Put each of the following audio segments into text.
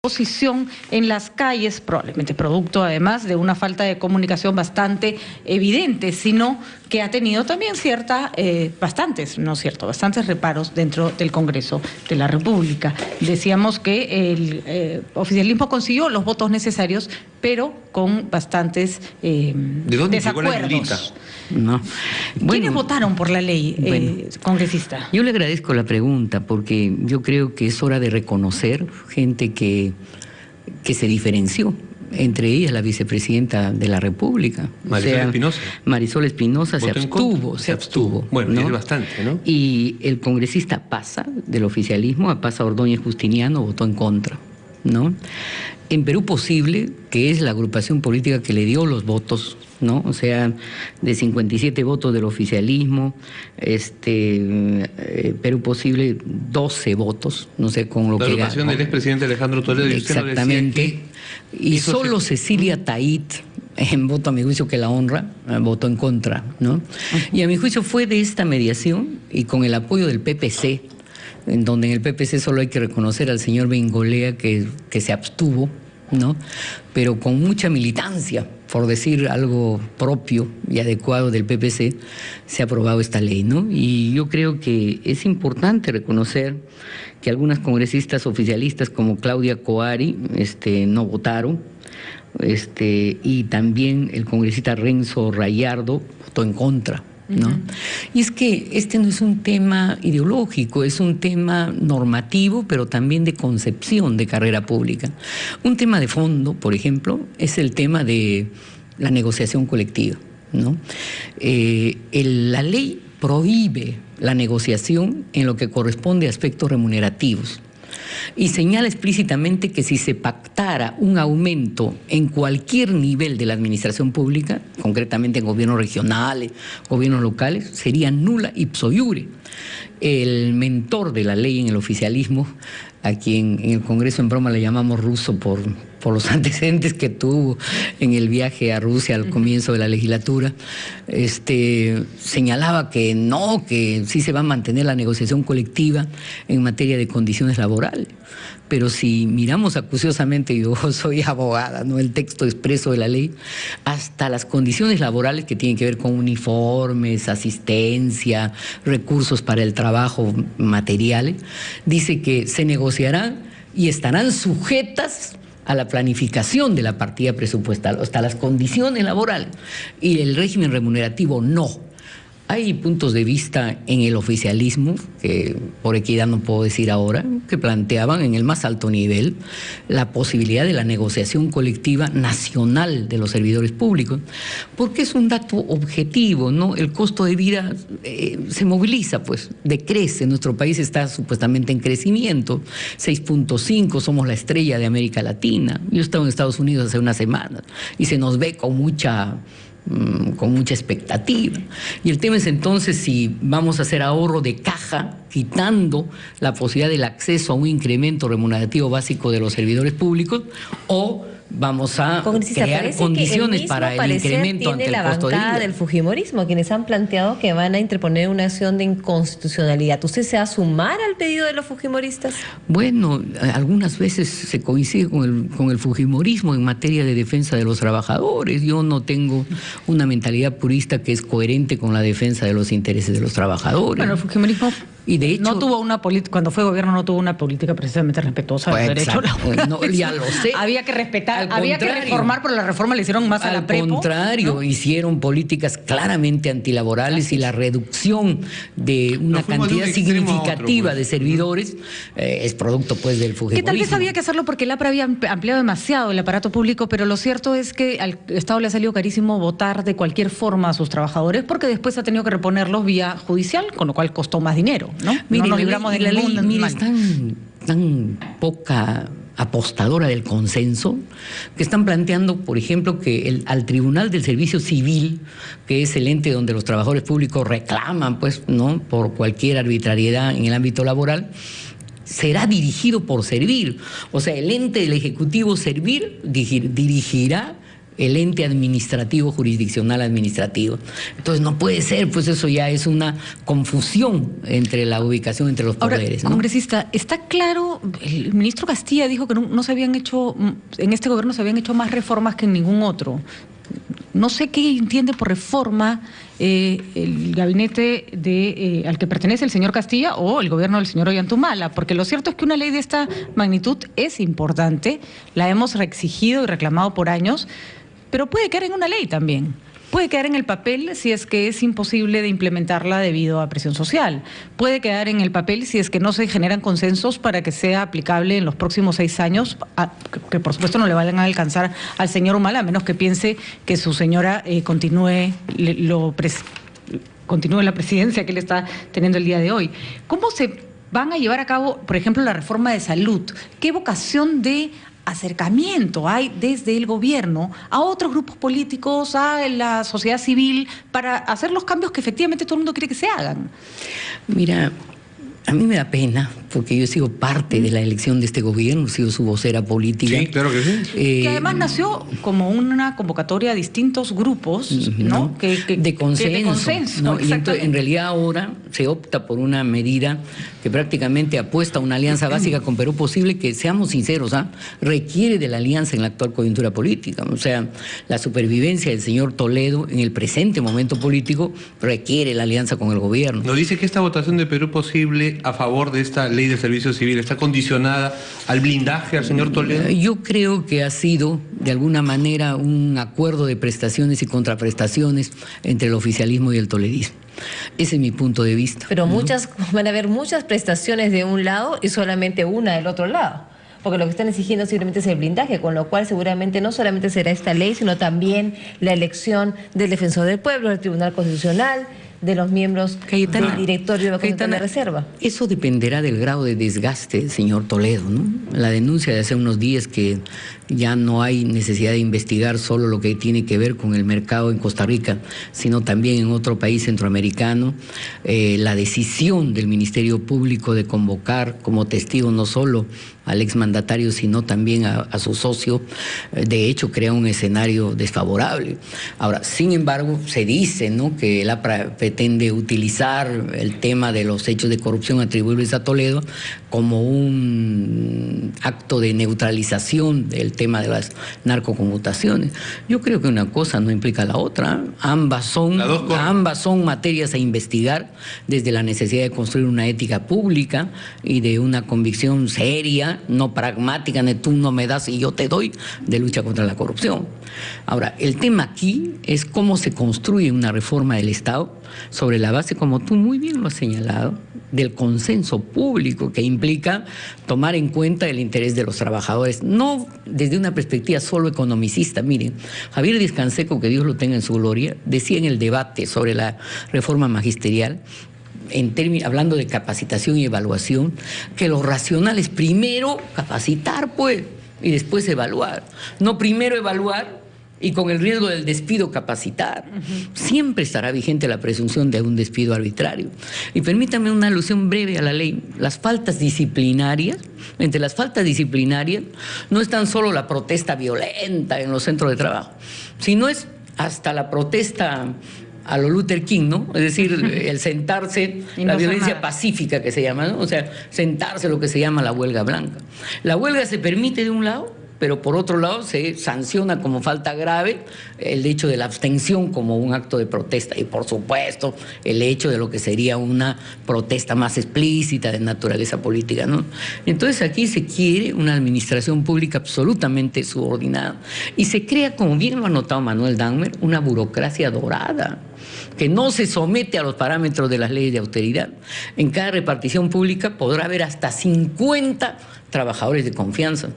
Posición en las calles, probablemente producto además de una falta de comunicación bastante evidente, sino que ha tenido también bastantes reparos dentro del Congreso de la República. Decíamos que el oficialismo consiguió los votos necesarios, pero con bastantes ¿De dónde llegó la Yulita? No. ¿Quiénes votaron por la ley, congresista? Yo le agradezco la pregunta porque yo creo que es hora de reconocer gente que se diferenció. Entre ellas la vicepresidenta de la República. Marisol Espinosa. Marisol Espinosa se abstuvo. Bueno, ¿no? es bastante, ¿no? Y el congresista Pasa, del oficialismo, Pasa Ordóñez Justiniano, votó en contra, ¿no? En Perú Posible, que es la agrupación política que le dio los votos, ¿no? O sea, de 57 votos del oficialismo, Perú Posible, 12 votos, no sé con lo que... La agrupación del expresidente Alejandro Toledo. Exactamente. Y solo Cecilia Tait, en voto a mi juicio que la honra, votó en contra, ¿no? Y a mi juicio fue de esta mediación y con el apoyo del PPC, en donde en el PPC solo hay que reconocer al señor Bengolea que se abstuvo, ¿no? Pero con mucha militancia, por decir algo propio y adecuado del PPC, se ha aprobado esta ley, ¿no? Y yo creo que es importante reconocer que algunas congresistas oficialistas como Claudia Coari no votaron, y también el congresista Renzo Rayardo votó en contra, ¿no? Y es que este no es un tema ideológico, es un tema normativo, pero también de concepción de carrera pública. Un tema de fondo, por ejemplo, es el tema de la negociación colectiva, ¿no? La ley prohíbe la negociación en lo que corresponde a aspectos remunerativos y señala explícitamente que si se pactara un aumento en cualquier nivel de la administración pública, concretamente en gobiernos regionales, gobiernos locales, sería nula ipso iure. El mentor de la ley en el oficialismo, a quien en el Congreso en broma le llamamos ruso por los antecedentes que tuvo en el viaje a Rusia al comienzo de la legislatura, señalaba que no, que sí se va a mantener la negociación colectiva en materia de condiciones laborales. Pero si miramos acuciosamente, yo soy abogada, ¿no?, el texto expreso de la ley, hasta las condiciones laborales que tienen que ver con uniformes, asistencia, recursos para el trabajo, materiales, dice que se negociarán y estarán sujetas a la planificación de la partida presupuestal, hasta las condiciones laborales, y el régimen remunerativo no. Hay puntos de vista en el oficialismo, que por equidad no puedo decir ahora, que planteaban en el más alto nivel la posibilidad de la negociación colectiva nacional de los servidores públicos, porque es un dato objetivo, ¿no? El costo de vida se moviliza, pues, decrece. Nuestro país está supuestamente en crecimiento, 6.5, somos la estrella de América Latina. Yo estaba en Estados Unidos hace unas semanas y se nos ve con mucha expectativa. Y el tema es entonces si vamos a hacer ahorro de caja, quitando la posibilidad del acceso a un incremento remunerativo básico de los servidores públicos, o vamos a crear condiciones para el incremento ante el costo de vida. La bancada del fujimorismo, quienes han planteado que van a interponer una acción de inconstitucionalidad. ¿Usted se va a sumar al pedido de los fujimoristas? Bueno, algunas veces se coincide con el fujimorismo en materia de defensa de los trabajadores. Yo no tengo una mentalidad purista que es coherente con la defensa de los intereses de los trabajadores. Bueno, el fujimorismo... Y de hecho, no tuvo una política, cuando fue gobierno no tuvo una política precisamente respetuosa del derecho laboral. No, ya lo sé. Había que respetar, había que reformar, pero la reforma le hicieron más a la prepo. Al contrario, ¿no? Hicieron políticas claramente antilaborales y la reducción de una cantidad significativa de servidores es producto, pues, del fujimorismo. Que tal vez había que hacerlo porque el APRA había ampliado demasiado el aparato público, pero lo cierto es que al Estado le ha salido carísimo votar de cualquier forma a sus trabajadores porque después ha tenido que reponerlos vía judicial, con lo cual costó más dinero, ¿no? Mire, no nos libramos de la ley, mire, mal. Es tan poca apostadora del consenso que están planteando, por ejemplo, que al Tribunal del Servicio Civil, que es el ente donde los trabajadores públicos reclaman, pues, ¿no?, por cualquier arbitrariedad en el ámbito laboral, será dirigido por Servir. O sea, el ente del Ejecutivo Servir dirigirá el ente administrativo, jurisdiccional administrativo. Entonces no puede ser, pues eso ya es una confusión entre la ubicación entre los poderes. Ahora, congresista, está claro, el ministro Castilla dijo que no se habían hecho, en este gobierno se habían hecho más reformas que en ningún otro. No sé qué entiende por reforma el gabinete al que pertenece el señor Castilla o el gobierno del señor Ollantumala, porque lo cierto es que una ley de esta magnitud es importante, la hemos reexigido y reclamado por años, pero puede quedar en una ley también. Puede quedar en el papel si es que es imposible de implementarla debido a presión social. Puede quedar en el papel si es que no se generan consensos para que sea aplicable en los próximos 6 años, que por supuesto no le vayan a alcanzar al señor Humala, a menos que piense que su señora continúe la presidencia que él está teniendo el día de hoy. ¿Cómo se van a llevar a cabo, por ejemplo, la reforma de salud? ¿Qué vocación de acercamiento hay desde el gobierno a otros grupos políticos, a la sociedad civil, para hacer los cambios que efectivamente todo el mundo quiere que se hagan? Mira, a mí me da pena, porque yo he sido parte de la elección de este gobierno, he sido su vocera política. Sí, claro que sí. Que además nació como una convocatoria a distintos grupos, ¿no? De consenso. ¿no? Y entonces, en realidad ahora se opta por una medida que prácticamente apuesta a una alianza básica con Perú Posible, que seamos sinceros, requiere de la alianza en la actual coyuntura política. O sea, la supervivencia del señor Toledo en el presente momento político requiere la alianza con el gobierno. Nos dice que esta votación de Perú Posible a favor de esta ley de servicio civil está condicionada al blindaje al señor Toledo. Yo creo que ha sido de alguna manera un acuerdo de prestaciones y contraprestaciones entre el oficialismo y el toledismo. Ese es mi punto de vista. Pero van a haber muchas prestaciones de un lado y solamente una del otro lado. Porque lo que están exigiendo simplemente es el blindaje, con lo cual seguramente no solamente será esta ley, sino también la elección del defensor del pueblo, del Tribunal Constitucional, de los miembros del directorio de la Comisión de Reserva. Eso dependerá del grado de desgaste del señor Toledo, ¿no? La denuncia de hace unos días que ya no hay necesidad de investigar solo lo que tiene que ver con el mercado en Costa Rica, sino también en otro país centroamericano. La decisión del Ministerio Público de convocar como testigo no solo al exmandatario, sino también a su socio, de hecho crea un escenario desfavorable. Ahora, sin embargo, se dice, ¿no?, que el APRA pretende utilizar el tema de los hechos de corrupción atribuibles a Toledo como un acto de neutralización del tema de las narcoconmutaciones. Yo creo que una cosa no implica la otra. Ambas son materias a investigar desde la necesidad de construir una ética pública y de una convicción seria, no pragmática, de tú no me das y yo te doy, de lucha contra la corrupción. Ahora, el tema aquí es cómo se construye una reforma del Estado sobre la base, como tú muy bien lo has señalado, del consenso público, que implica tomar en cuenta el interés de los trabajadores, no desde una perspectiva solo economicista. Miren, Javier Díaz-Canseco, que Dios lo tenga en su gloria, decía en el debate sobre la reforma magisterial, hablando de capacitación y evaluación, que lo racional es primero capacitar, pues, y después evaluar. No primero evaluar y con el riesgo del despido capacitar. Siempre estará vigente la presunción de un despido arbitrario. Y permítame una alusión breve a la ley. Las faltas disciplinarias, entre las faltas disciplinarias, no es tan solo la protesta violenta en los centros de trabajo, sino es hasta la protesta a lo Luther King, ¿no? Es decir, el sentarse, la violencia pacífica que se llama, ¿no? O sea, sentarse, lo que se llama la huelga blanca. La huelga se permite de un lado, pero por otro lado se sanciona como falta grave el hecho de la abstención como un acto de protesta y, por supuesto, el hecho de lo que sería una protesta más explícita de naturaleza política, ¿no? Entonces aquí se quiere una administración pública absolutamente subordinada y se crea, como bien lo ha notado Manuel Dahmer, una burocracia dorada que no se somete a los parámetros de las leyes de austeridad. En cada repartición pública podrá haber hasta 50 trabajadores de confianza.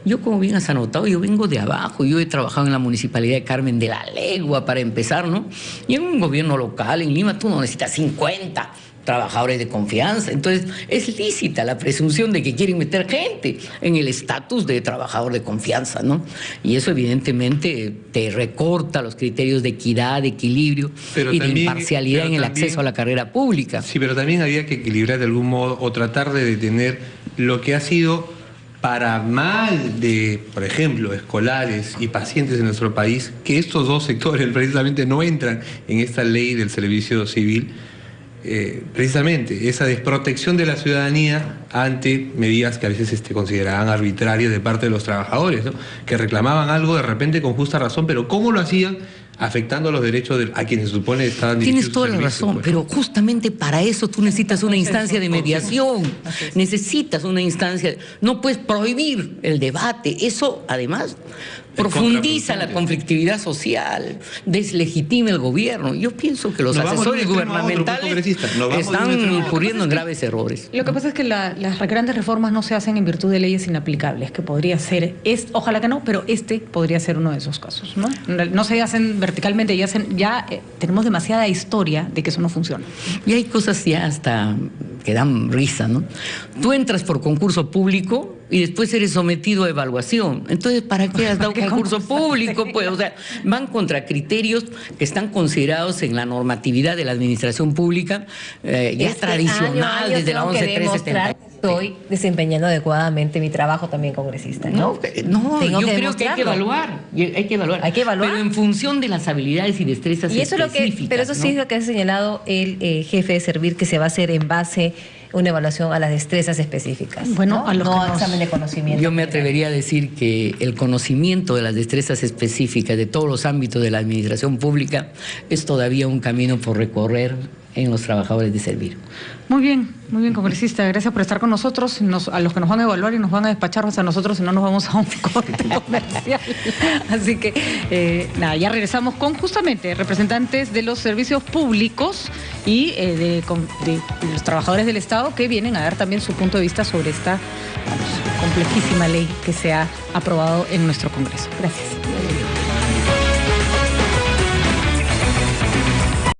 Yo, como bien has anotado, yo vengo de abajo, yo he trabajado en la Municipalidad de Carmen de la Legua para empezar, ¿no? Y en un gobierno local, en Lima, tú no necesitas 50 trabajadores de confianza. Entonces, es lícita la presunción de que quieren meter gente en el estatus de trabajador de confianza, ¿no? Y eso evidentemente te recorta los criterios de equidad, de equilibrio y de imparcialidad en el acceso a la carrera pública. Sí, pero también había que equilibrar de algún modo o tratar de detener lo que ha sido para mal de, por ejemplo, escolares y pacientes en nuestro país, que estos dos sectores precisamente no entran en esta ley del servicio civil, precisamente esa desprotección de la ciudadanía ante medidas que a veces consideraban arbitrarias de parte de los trabajadores, ¿no? Que reclamaban algo de repente con justa razón, pero ¿cómo lo hacían? Afectando los derechos a quienes se supone estaban dirigidos. Tienes toda la razón, pues. Pero justamente para eso tú necesitas una instancia de mediación, necesitas una instancia, no puedes prohibir el debate, eso además profundiza la conflictividad social, deslegitima el gobierno. Yo pienso que los asesores gubernamentales están incurriendo en graves errores. Lo que pasa es que las grandes reformas no se hacen en virtud de leyes inaplicables, que podría ser, ojalá que no, pero podría ser uno de esos casos, ¿no? No se hacen verticalmente, ya tenemos demasiada historia de que eso no funciona. Y hay cosas ya hasta que dan risa, ¿no? Tú entras por concurso público y después eres sometido a evaluación. Entonces, ¿para qué has dado concurso público? Pues, o sea, van contra criterios que están considerados en la normatividad de la administración pública, ya tradicional, desde la 11.370. Estoy desempeñando adecuadamente mi trabajo también congresista, ¿no? No, yo creo que hay que evaluar. Hay que evaluar. Pero en función de las habilidades y destrezas específicas. Pero eso sí es lo que ha señalado el jefe de Servir, que se va a hacer en base una evaluación a las destrezas específicas. Bueno, ¿no? No examen de conocimiento. Yo me atrevería a decir que el conocimiento de las destrezas específicas de todos los ámbitos de la administración pública es todavía un camino por recorrer en los trabajadores de Servir. Muy bien, congresista. Gracias por estar con nosotros. A los que nos van a evaluar y nos van a despachar a nosotros, si no nos vamos a un corte comercial. Así que, ya regresamos con justamente representantes de los servicios públicos y de los trabajadores del Estado, que vienen a dar también su punto de vista sobre esta complejísima ley que se ha aprobado en nuestro Congreso. Gracias.